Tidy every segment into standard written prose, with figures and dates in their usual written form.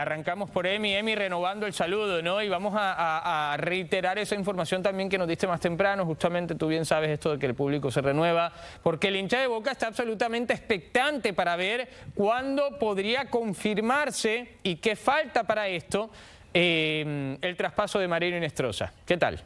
Arrancamos por Emi, renovando el saludo, ¿no? Y vamos a reiterar esa información también que nos diste más temprano. Justamente tú bien sabes esto de que el público se renueva, porque el hincha de Boca está absolutamente expectante para ver cuándo podría confirmarse y qué falta para esto el traspaso de Marino Hinestrosa. ¿Qué tal?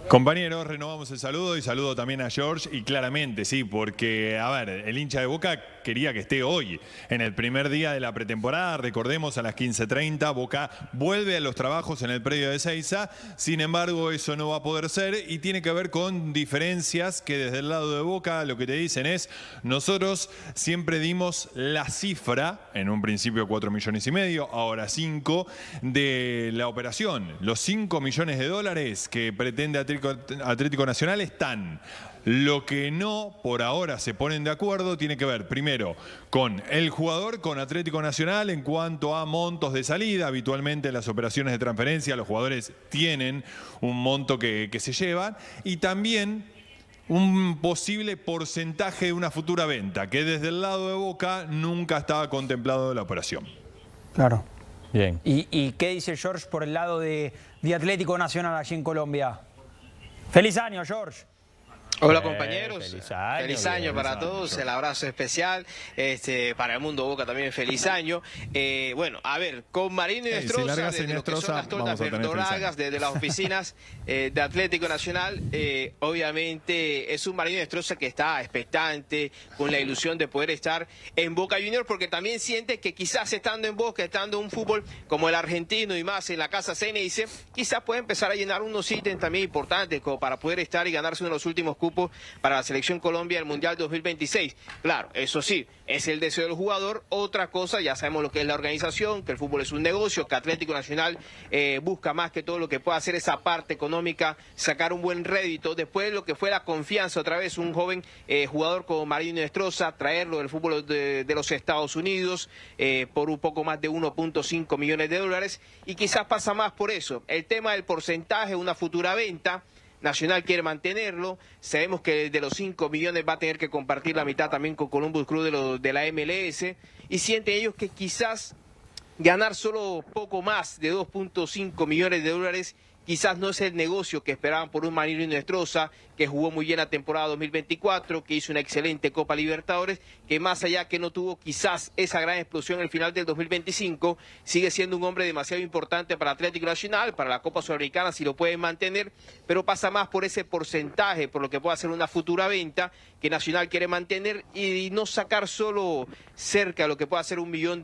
Compañeros, renovamos el saludo y saludo también a George y claramente, sí, porque, a ver, el hincha de Boca quería que esté hoy, en el primer día de la pretemporada, recordemos a las 15:30, Boca vuelve a los trabajos en el predio de Ezeiza, sin embargo eso no va a poder ser y tiene que ver con diferencias que desde el lado de Boca lo que te dicen es, nosotros siempre dimos la cifra, en un principio 4,5 millones, ahora 5, de la operación, los 5 millones de dólares que pretende Atlético Nacional están. Lo que no, por ahora, se ponen de acuerdo tiene que ver, primero, con el jugador, con Atlético Nacional en cuanto a montos de salida. Habitualmente en las operaciones de transferencia los jugadores tienen un monto que se llevan y también un posible porcentaje de una futura venta, que desde el lado de Boca nunca estaba contemplado de la operación. Claro. Bien. ¿Y qué dice George por el lado de Atlético Nacional allí en Colombia? ¡Feliz año, George! Hola compañeros, feliz año para todos, el abrazo especial, para el mundo Boca también feliz año. Bueno, a ver, con Marino Hinestrosa, desde lo que son las tortas verdolagas, desde las oficinas de Atlético Nacional, obviamente es un Marino Hinestrosa que está expectante, con la ilusión de poder estar en Boca Juniors, porque también siente que quizás estando en Boca, estando en un fútbol como el argentino y más en la casa Ceneice, quizás puede empezar a llenar unos ítems también importantes como para poder estar y ganarse uno de los últimos cupos para la Selección Colombia del Mundial 2026. Claro, eso sí, es el deseo del jugador. Otra cosa, ya sabemos lo que es la organización, que el fútbol es un negocio, que Atlético Nacional busca más que todo lo que pueda hacer esa parte económica, sacar un buen rédito. Después lo que fue la confianza, otra vez un joven jugador como Marino Hinestrosa, traerlo del fútbol de los Estados Unidos por un poco más de 1,5 millones de dólares. Y quizás pasa más por eso. El tema del porcentaje, una futura venta. Nacional quiere mantenerlo, sabemos que de los 5 millones va a tener que compartir la mitad también con Columbus Crew de la MLS, y sienten ellos que quizás ganar solo poco más de 2,5 millones de dólares quizás no es el negocio que esperaban por un Marino Hinestrosa, que jugó muy bien la temporada 2024, que hizo una excelente Copa Libertadores, que más allá que no tuvo quizás esa gran explosión en el final del 2025, sigue siendo un hombre demasiado importante para Atlético Nacional, para la Copa Sudamericana, si lo pueden mantener, pero pasa más por ese porcentaje, por lo que puede hacer una futura venta, que Nacional quiere mantener y no sacar solo cerca de lo que pueda hacer $1 millón,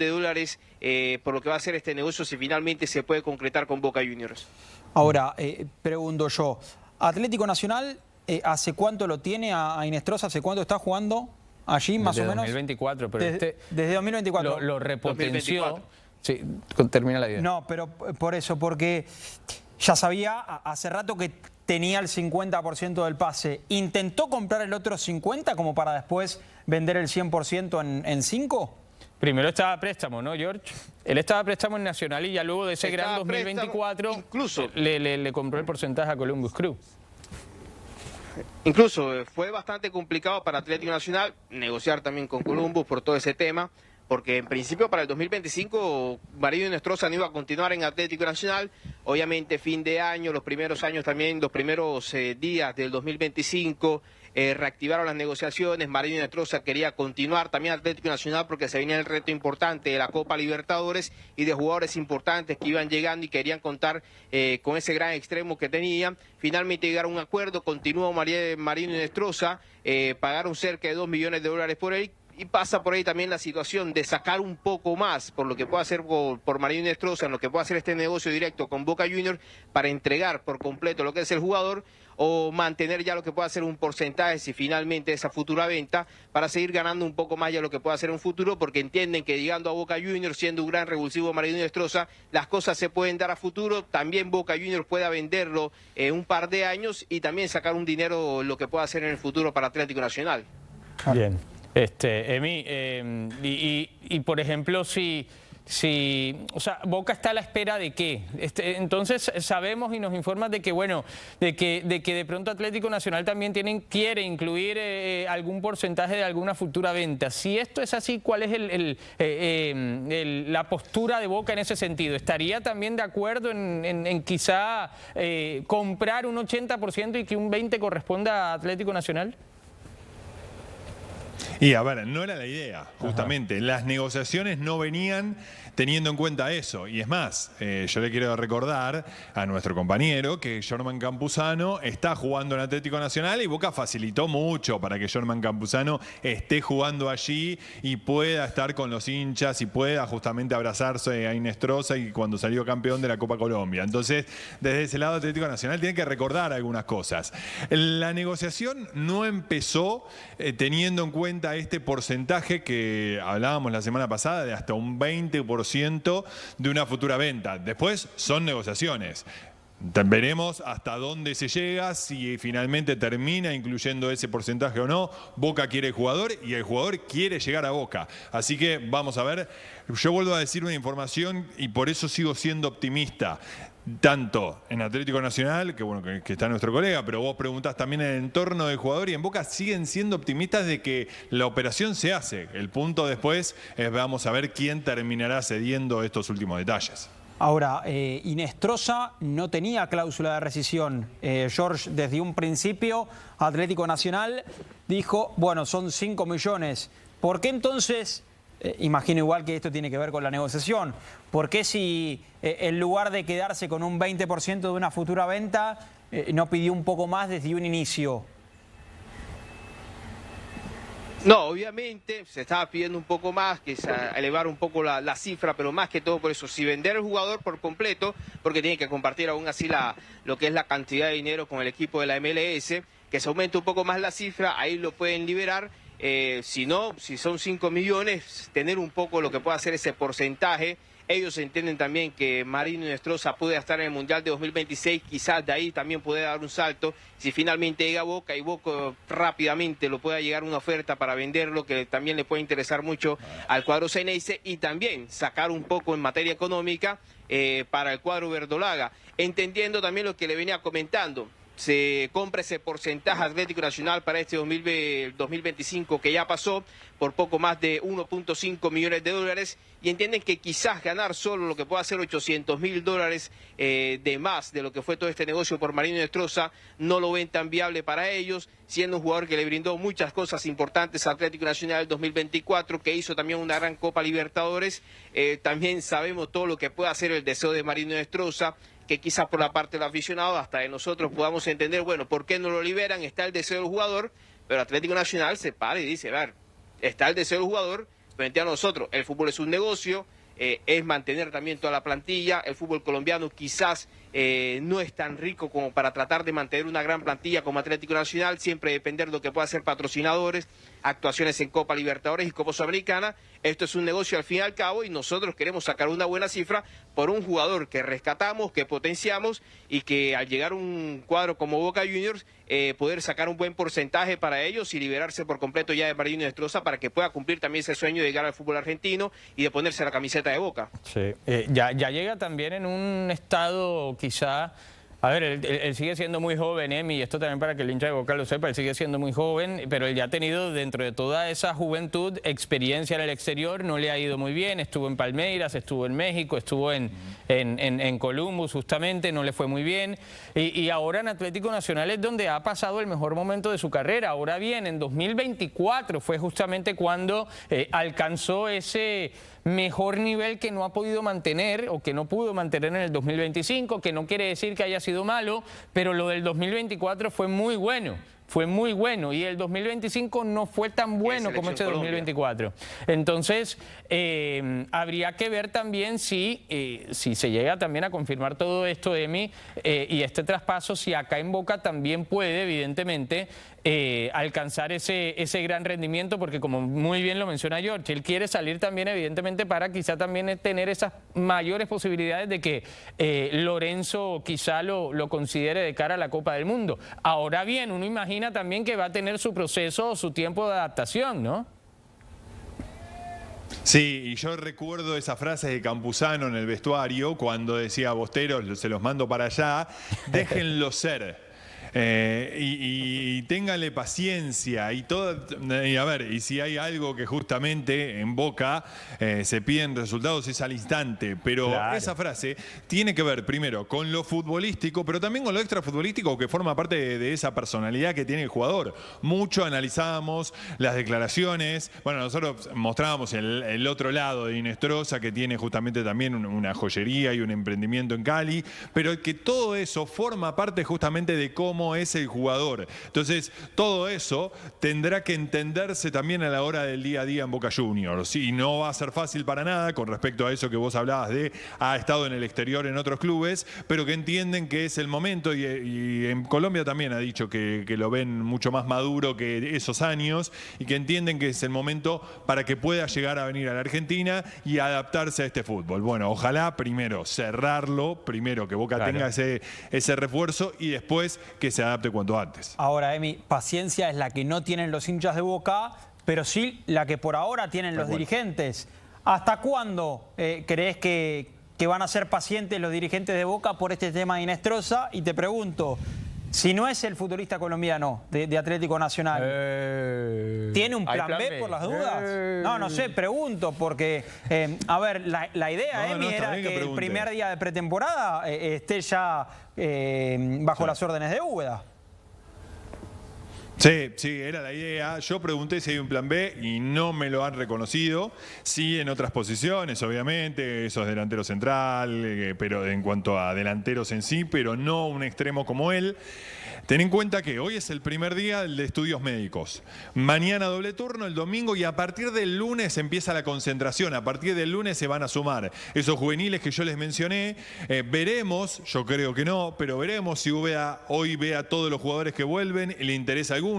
por lo que va a ser este negocio si finalmente se puede concretar con Boca Juniors. Ahora, pregunto yo, Atlético Nacional, ¿hace cuánto lo tiene a Hinestrosa? ¿Hace cuánto está jugando allí, más o menos? Desde 2024, pero desde 2024. Lo repotenció. 2024. Sí, termina la idea. No, pero por eso, porque ya sabía hace rato que tenía el 50% del pase. ¿Intentó comprar el otro 50% como para después vender el 100% en 5? Primero estaba a préstamo, ¿no, George? Él estaba a préstamo en Nacional y ya luego de ese gran 2024 incluso le compró el porcentaje a Columbus Crew. Incluso fue bastante complicado para Atlético Nacional negociar también con Columbus por todo ese tema, porque en principio para el 2025 Marino Hinestrosa no iba a continuar en Atlético Nacional. Obviamente fin de año, los primeros años también, los primeros días del 2025, reactivaron las negociaciones. Marino Hinestrosa quería continuar también Atlético Nacional porque se venía el reto importante de la Copa Libertadores y de jugadores importantes que iban llegando y querían contar con ese gran extremo que tenían. Finalmente llegaron a un acuerdo, continuó Marino Hinestrosa, pagaron cerca de $2 millones por él. Y pasa por ahí también la situación de sacar un poco más por lo que pueda hacer por Marino Hinestrosa, en lo que pueda hacer este negocio directo con Boca Juniors para entregar por completo lo que es el jugador o mantener ya lo que pueda hacer un porcentaje si finalmente esa futura venta para seguir ganando un poco más ya lo que pueda hacer un futuro, porque entienden que llegando a Boca Juniors, siendo un gran revulsivo Marino Hinestrosa, las cosas se pueden dar a futuro. También Boca Juniors pueda venderlo un par de años y también sacar un dinero lo que pueda hacer en el futuro para Atlético Nacional. Bien. Emi, y por ejemplo, si o sea, Boca está a la espera de qué. Entonces sabemos y nos informan de que, bueno, de que de pronto Atlético Nacional también quiere incluir algún porcentaje de alguna futura venta. Si esto es así, ¿cuál es la postura de Boca en ese sentido? ¿Estaría también de acuerdo en quizá comprar un 80% y que un 20% corresponda a Atlético Nacional? Y a ver, no era la idea, justamente. Ajá. Las negociaciones no venían teniendo en cuenta eso. Y es más, yo le quiero recordar a nuestro compañero que Germán Campuzano está jugando en Atlético Nacional y Boca facilitó mucho para que Germán Campuzano esté jugando allí y pueda estar con los hinchas y pueda justamente abrazarse a Hinestrosa y cuando salió campeón de la Copa Colombia. Entonces, desde ese lado Atlético Nacional tiene que recordar algunas cosas. La negociación no empezó teniendo en cuenta este porcentaje que hablábamos la semana pasada de hasta un 20% de una futura venta. Después son negociaciones. Veremos hasta dónde se llega, si finalmente termina incluyendo ese porcentaje o no. Boca quiere el jugador y el jugador quiere llegar a Boca. Así que vamos a ver. Yo vuelvo a decir una información y por eso sigo siendo optimista. Tanto en Atlético Nacional, que bueno que está nuestro colega, pero vos preguntás también en el entorno del jugador y en Boca siguen siendo optimistas de que la operación se hace. El punto después es vamos a ver quién terminará cediendo estos últimos detalles. Ahora, Hinestrosa no tenía cláusula de rescisión. George, desde un principio, Atlético Nacional dijo, bueno, son 5 millones. ¿Por qué entonces, imagino igual que esto tiene que ver con la negociación, por qué si en lugar de quedarse con un 20% de una futura venta, no pidió un poco más desde un inicio? No, obviamente se estaba pidiendo un poco más, que se elevar un poco la cifra, pero más que todo por eso, si vender el jugador por completo, porque tiene que compartir aún así lo que es la cantidad de dinero con el equipo de la MLS, que se aumente un poco más la cifra, ahí lo pueden liberar. Si no, si son 5 millones, tener un poco lo que pueda hacer ese porcentaje. Ellos entienden también que Marino Hinestrosa puede estar en el Mundial de 2026, quizás de ahí también puede dar un salto. Si finalmente llega a Boca y Boca rápidamente lo pueda llegar una oferta para venderlo, que también le puede interesar mucho al cuadro Ceneice, y también sacar un poco en materia económica para el cuadro verdolaga. Entendiendo también lo que le venía comentando. Se compra ese porcentaje Atlético Nacional para este 2025 que ya pasó por poco más de 1.5 millones de dólares y entienden que quizás ganar solo lo que pueda ser $800.000 de más de lo que fue todo este negocio por Marino Hinestrosa no lo ven tan viable para ellos, siendo un jugador que le brindó muchas cosas importantes a Atlético Nacional 2024, que hizo también una gran Copa Libertadores. También sabemos todo lo que puede hacer el deseo de Marino Hinestrosa, que quizás por la parte del aficionado, hasta de nosotros podamos entender, bueno, ¿por qué no lo liberan? Está el deseo del jugador, pero Atlético Nacional se para y dice, a ver, está el deseo del jugador, frente a nosotros, el fútbol es un negocio, es mantener también toda la plantilla, el fútbol colombiano quizás no es tan rico como para tratar de mantener una gran plantilla como Atlético Nacional, siempre depender de lo que pueda hacer patrocinadores, actuaciones en Copa Libertadores y Copa Sudamericana. Esto es un negocio al fin y al cabo y nosotros queremos sacar una buena cifra por un jugador que rescatamos, que potenciamos y que al llegar un cuadro como Boca Juniors poder sacar un buen porcentaje para ellos y liberarse por completo ya de Marino Hinestrosa para que pueda cumplir también ese sueño de llegar al fútbol argentino y de ponerse la camiseta de Boca. Sí. Ya llega también en un estado quizá... A ver, él sigue siendo muy joven, y esto también para que el hincha de Boca lo sepa, él sigue siendo muy joven, pero él ya ha tenido dentro de toda esa juventud experiencia en el exterior, no le ha ido muy bien, estuvo en Palmeiras, estuvo en México, estuvo en Columbus justamente, no le fue muy bien, y ahora en Atlético Nacional es donde ha pasado el mejor momento de su carrera. Ahora bien, en 2024 fue justamente cuando alcanzó ese mejor nivel que no ha podido mantener o que no pudo mantener en el 2025, que no quiere decir que haya sido malo, pero lo del 2024 fue muy bueno. Fue muy bueno y el 2025 no fue tan bueno como este 2024. Entonces, habría que ver también si se llega también a confirmar todo esto, Emi, y este traspaso, si acá en Boca también puede, evidentemente, alcanzar ese gran rendimiento, porque como muy bien lo menciona George, él quiere salir también, evidentemente, para quizá también tener esas mayores posibilidades de que Lorenzo quizá lo considere de cara a la Copa del Mundo. Ahora bien, uno imagina también que va a tener su proceso o su tiempo de adaptación, ¿no? Sí, y yo recuerdo esa frase de Campuzano en el vestuario cuando decía a Bosteros, se los mando para allá, déjenlo ser. Y ténganle paciencia y todo. Y a ver, y si hay algo que justamente en Boca se piden resultados es al instante, pero claro, esa frase tiene que ver primero con lo futbolístico, pero también con lo extrafutbolístico que forma parte de esa personalidad que tiene el jugador. Mucho analizábamos las declaraciones, bueno, nosotros mostrábamos el otro lado de Hinestrosa, que tiene justamente también una joyería y un emprendimiento en Cali, pero que todo eso forma parte justamente de cómo es el jugador. Entonces, todo eso tendrá que entenderse también a la hora del día a día en Boca Juniors. Y no va a ser fácil para nada con respecto a eso que vos hablabas de ha estado en el exterior en otros clubes, pero que entienden que es el momento y en Colombia también ha dicho que lo ven mucho más maduro que esos años y que entienden que es el momento para que pueda llegar a venir a la Argentina y adaptarse a este fútbol. Bueno, ojalá primero cerrarlo, primero que Boca tenga ese refuerzo y después que se adapte cuanto antes. Ahora, Emi, paciencia es la que no tienen los hinchas de Boca, pero sí la que por ahora tienen los dirigentes. ¿Hasta cuándo crees que van a ser pacientes los dirigentes de Boca por este tema de Hinestrosa? Y te pregunto, si no es el futbolista colombiano de Atlético Nacional, ¿tiene un plan B por las dudas? No sé, pregunto, porque, a ver, la idea, Emi, era que el primer día de pretemporada esté ya bajo las órdenes de Úbeda. Sí, era la idea. Yo pregunté si hay un plan B y no me lo han reconocido. Sí, en otras posiciones, obviamente, esos delantero central, pero en cuanto a delanteros en sí, pero no un extremo como él. Ten en cuenta que hoy es el primer día de estudios médicos. Mañana doble turno, el domingo, y a partir del lunes empieza la concentración. A partir del lunes se van a sumar esos juveniles que yo les mencioné. Veremos, yo creo que no, pero veremos si Úbeda hoy ve a todos los jugadores que vuelven, le interesa alguno.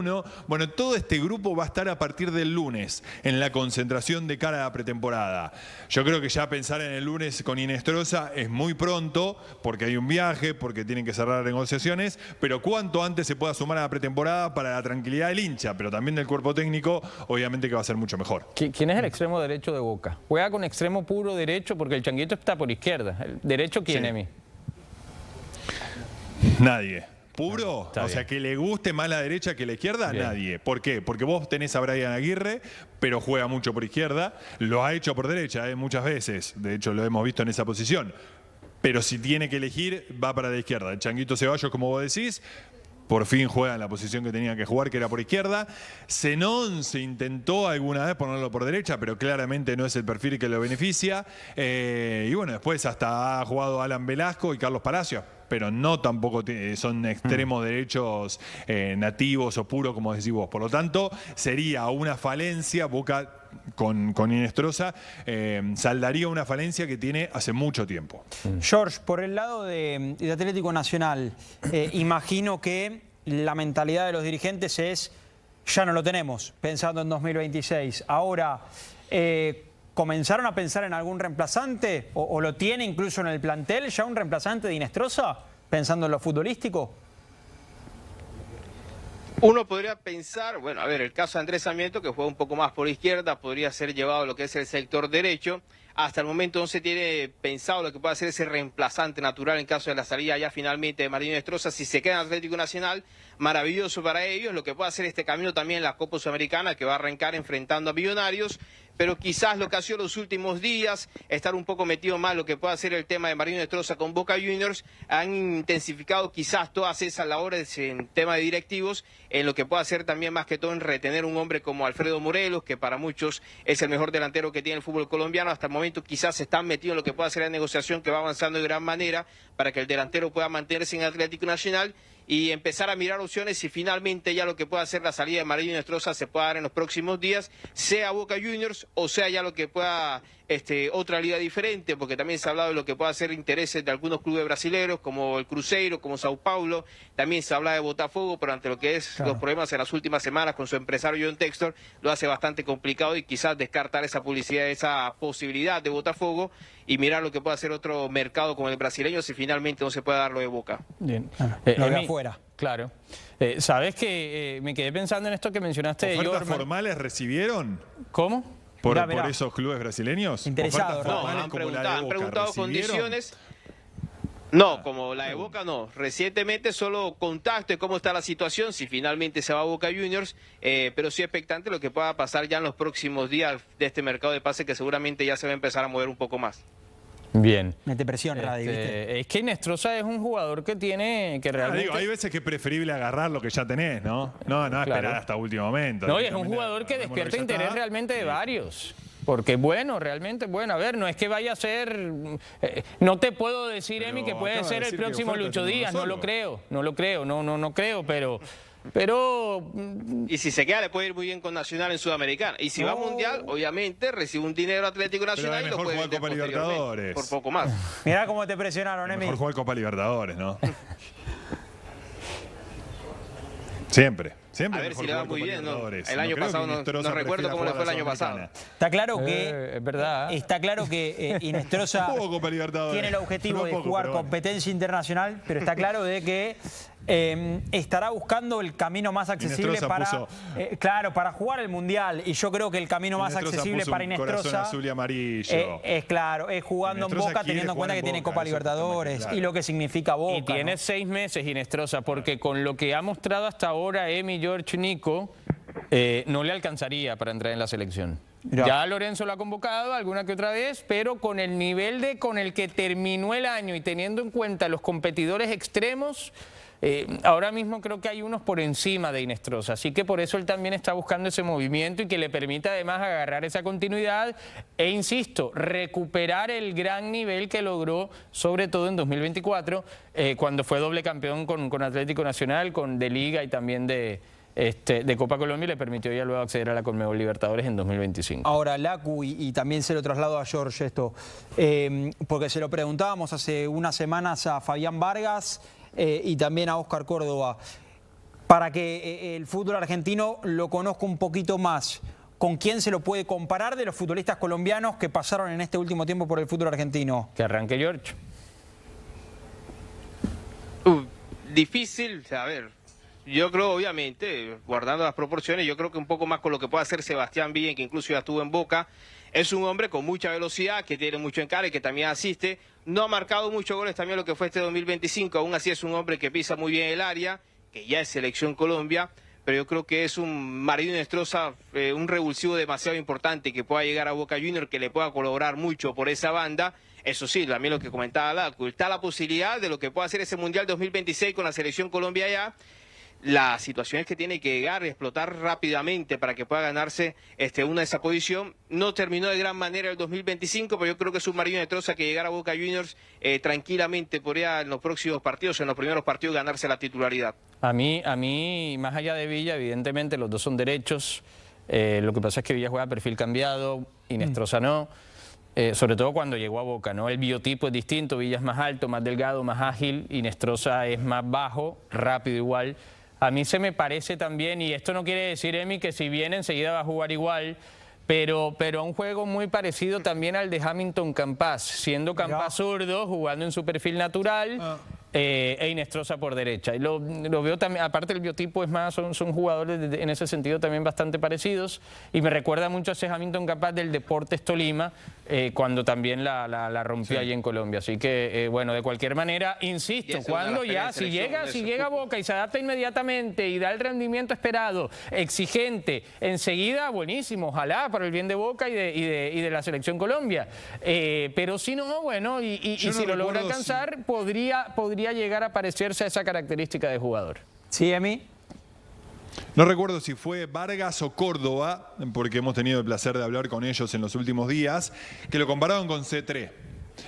Bueno, todo este grupo va a estar a partir del lunes en la concentración de cara a la pretemporada. Yo creo que ya pensar en el lunes con Hinestrosa es muy pronto, porque hay un viaje, porque tienen que cerrar negociaciones, pero cuanto antes se pueda sumar a la pretemporada para la tranquilidad del hincha, pero también del cuerpo técnico, obviamente que va a ser mucho mejor. ¿Quién es el extremo derecho de Boca? ¿Juega con extremo puro derecho? Porque el Changuito está por izquierda. ¿El derecho quién, Emi? Nadie. ¿Puro? O sea, que le guste más la derecha que la izquierda, bien. Nadie. ¿Por qué? Porque vos tenés a Brian Aguirre, pero juega mucho por izquierda. Lo ha hecho por derecha muchas veces. De hecho, lo hemos visto en esa posición. Pero si tiene que elegir, va para la izquierda. El Changuito Ceballos, como vos decís, por fin juega en la posición que tenía que jugar, que era por izquierda. Zenón se intentó alguna vez ponerlo por derecha, pero claramente no es el perfil que lo beneficia. Y bueno, después hasta ha jugado Alan Velasco y Carlos Palacios, pero no tampoco son extremos derechos nativos o puros, como decís vos. Por lo tanto, sería una falencia. Boca con Hinestrosa saldaría una falencia que tiene hace mucho tiempo. George, por el lado de Atlético Nacional, imagino que la mentalidad de los dirigentes es, ya no lo tenemos, pensando en 2026. Ahora, ¿comenzaron a pensar en algún reemplazante? ¿O lo tiene incluso en el plantel ya un reemplazante de Hinestrosa, pensando en lo futbolístico? Uno podría pensar, bueno, a ver, el caso de Andrés Sarmiento, que juega un poco más por izquierda, podría ser llevado a lo que es el sector derecho. Hasta el momento no se tiene pensado lo que puede ser ese reemplazante natural en caso de la salida ya finalmente de Marino Hinestrosa. Si se queda en Atlético Nacional, maravilloso para ellos. Lo que puede hacer este camino también en la Copa Sudamericana, que va a arrancar enfrentando a Millonarios. Pero quizás lo que ha sido los últimos días, estar un poco metido más lo que pueda ser el tema de Marino Hinestrosa con Boca Juniors, han intensificado quizás todas esas labores en tema de directivos, en lo que pueda ser también más que todo en retener un hombre como Alfredo Morelos, que para muchos es el mejor delantero que tiene el fútbol colombiano. Hasta el momento quizás se están metidos en lo que pueda ser la negociación, que va avanzando de gran manera para que el delantero pueda mantenerse en Atlético Nacional y empezar a mirar opciones y finalmente ya lo que pueda ser la salida de Marino Hinestrosa se pueda dar en los próximos días, sea Boca Juniors o sea ya lo que pueda otra liga diferente, porque también se ha hablado de lo que pueda ser intereses de algunos clubes brasileños como el Cruzeiro, como Sao Paulo, también se habla de Botafogo, pero ante lo que es los problemas en las últimas semanas con su empresario John Textor, lo hace bastante complicado y quizás descartar esa publicidad, esa posibilidad de Botafogo y mirar lo que pueda ser otro mercado como el brasileño si finalmente no se puede dar lo de Boca. Bien. Lo de afuera. Claro. ¿Sabes que me quedé pensando en esto que mencionaste? ¿Ofertas formales recibieron? ¿Cómo? por esos clubes brasileños? Interesado. No, han preguntado condiciones. No, como la de Boca no. Recientemente solo contacto de cómo está la situación, si finalmente se va a Boca Juniors, pero sí expectante lo que pueda pasar ya en los próximos días de este mercado de pase, que seguramente ya se va a empezar a mover un poco más. Bien. Mete presión, Radi, ¿viste? Es que Inestrosa es un jugador que tiene que realmente... hay veces que es preferible agarrar lo que ya tenés, ¿no? No esperar hasta último momento. No, y es un jugador que despierta interés realmente de varios. Porque bueno, realmente bueno. A ver, no es que vaya a ser... no te puedo decir, Emi, que puede ser el próximo Lucho Díaz. No lo creo, no creo, pero... Y si se queda, le puede ir muy bien con Nacional en Sudamericana. Y si va a Mundial, obviamente recibe un dinero Atlético Nacional y lo puede vender Copa Libertadores por poco más. Mirá cómo te presionaron, Emi. Mejor jugar Copa Libertadores, ¿no? Siempre a ver si le va muy bien, ¿no? El año pasado no recuerdo cómo le fue el año pasado. Está claro que es verdad. Está claro que Inestrosa tiene el objetivo de jugar competencia internacional, pero está claro de que estará buscando el camino más accesible para jugar el Mundial. Y yo creo que el camino más accesible para Inestrosa azul y amarillo. Es claro, es jugando en Boca, teniendo en cuenta que tiene Copa Libertadores y lo que significa Boca. Y tiene 6 meses Inestrosa, porque con lo que ha mostrado hasta ahora Emi, George, Nico, no le alcanzaría para entrar en la selección. Ya Lorenzo lo ha convocado alguna que otra vez, pero con el nivel con el que terminó el año y teniendo en cuenta los competidores extremos, ahora mismo creo que hay unos por encima de Inestrosa, así que por eso él también está buscando ese movimiento y que le permita además agarrar esa continuidad e, insisto, recuperar el gran nivel que logró, sobre todo en 2024, cuando fue doble campeón con Atlético Nacional, de Liga y también de Copa Colombia, y le permitió ya luego acceder a la Conmebol Libertadores en 2025. Ahora, Lacu, y también se lo traslado a George esto, porque se lo preguntábamos hace unas semanas a Fabián Vargas y también a Óscar Córdoba, para que el fútbol argentino lo conozca un poquito más. ¿Con quién se lo puede comparar de los futbolistas colombianos que pasaron en este último tiempo por el fútbol argentino? Que arranque George. Difícil, a ver. Yo creo, obviamente, guardando las proporciones, yo creo que un poco más con lo que puede hacer Sebastián Villa, que incluso ya estuvo en Boca. Es un hombre con mucha velocidad, que tiene mucho encare y que también asiste. No ha marcado muchos goles también lo que fue este 2025, aún así es un hombre que pisa muy bien el área, que ya es selección Colombia, pero yo creo que es un Marino Inestrosa, un revulsivo demasiado importante que pueda llegar a Boca Juniors, que le pueda colaborar mucho por esa banda. Eso sí, también lo que comentaba Lacu, está la posibilidad de lo que pueda hacer ese Mundial 2026 con la selección Colombia allá. La situación es que tiene que llegar y explotar rápidamente para que pueda ganarse una de esa posición. No terminó de gran manera el 2025, pero yo creo que es un Marino Inestrosa que llegar a Boca Juniors tranquilamente podría en los próximos partidos, en los primeros partidos, ganarse la titularidad. A mí, más allá de Villa, evidentemente los dos son derechos. Lo que pasa es que Villa juega a perfil cambiado, Inestrosa no. Sobre todo cuando llegó a Boca, ¿no? El biotipo es distinto, Villa es más alto, más delgado, más ágil, Inestrosa es más bajo, rápido igual. A mí se me parece también, y esto no quiere decir, Emi, que si viene enseguida va a jugar igual, pero un juego muy parecido también al de Hamilton Campas, siendo Campas zurdo, jugando en su perfil natural, e Inestrosa por derecha. Y lo veo también, aparte el biotipo es más, son jugadores en ese sentido también bastante parecidos, y me recuerda mucho a ese Hamilton Campas del Deportes Tolima, cuando también la rompió allí en Colombia. Así que, bueno, de cualquier manera, insisto, cuando ya, si llega a Boca y se adapta inmediatamente y da el rendimiento esperado, exigente, enseguida, buenísimo, ojalá, para el bien de Boca y de la selección Colombia. Pero si no, bueno, y si lo logra alcanzar, podría llegar a parecerse a esa característica de jugador. Sí, Emi. No recuerdo si fue Vargas o Córdoba, porque hemos tenido el placer de hablar con ellos en los últimos días, que lo compararon con C3.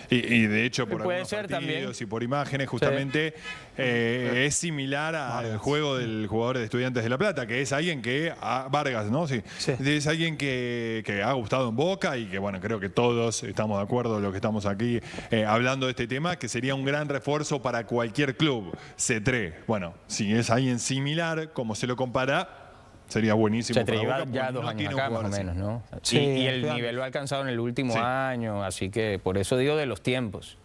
Y de hecho por algunos partidos también, y por imágenes justamente es similar al juego del jugador de Estudiantes de La Plata, que es alguien que, Vargas, ¿no? Sí. Es alguien que ha gustado en Boca y que, bueno, creo que todos estamos de acuerdo en lo que estamos aquí hablando de este tema, que sería un gran refuerzo para cualquier club. C3, bueno, si es alguien similar, como se lo compara, sería buenísimo. Se lleva ya 2 años acá, más o menos, ¿no? Sí, y el nivel lo ha alcanzado en el último año, así que por eso digo de los tiempos.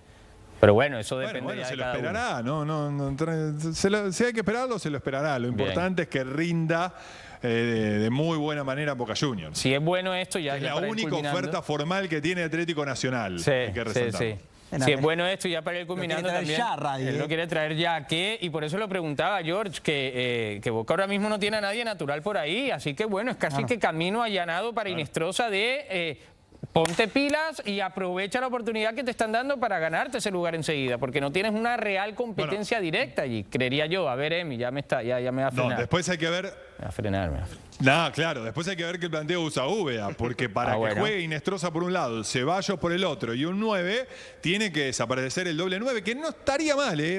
Pero bueno, eso depende ya de cada uno. Si hay que esperarlo, se lo esperará. Lo importante es que rinda de muy buena manera en Boca Juniors. Si es bueno esto, ya es la única oferta formal que tiene Atlético Nacional. Sí, hay que resaltar. sí. Si es bueno esto, ya para ir culminando también. Él lo quiere traer ya, y por eso lo preguntaba George, que Boca ahora mismo no tiene a nadie natural por ahí, así que bueno, es casi que camino allanado para Hinestrosa de ponte pilas y aprovecha la oportunidad que te están dando para ganarte ese lugar enseguida, porque no tienes una real competencia directa allí, creería yo. A ver, Emi, ya me va a frenar. No, después hay que ver... Me va a frenar. No, claro, después hay que ver que el planteo usa Úbeda, porque para que juegue Hinestrosa por un lado, Ceballos por el otro y un 9, tiene que desaparecer el doble 9, que no estaría mal, ¿eh?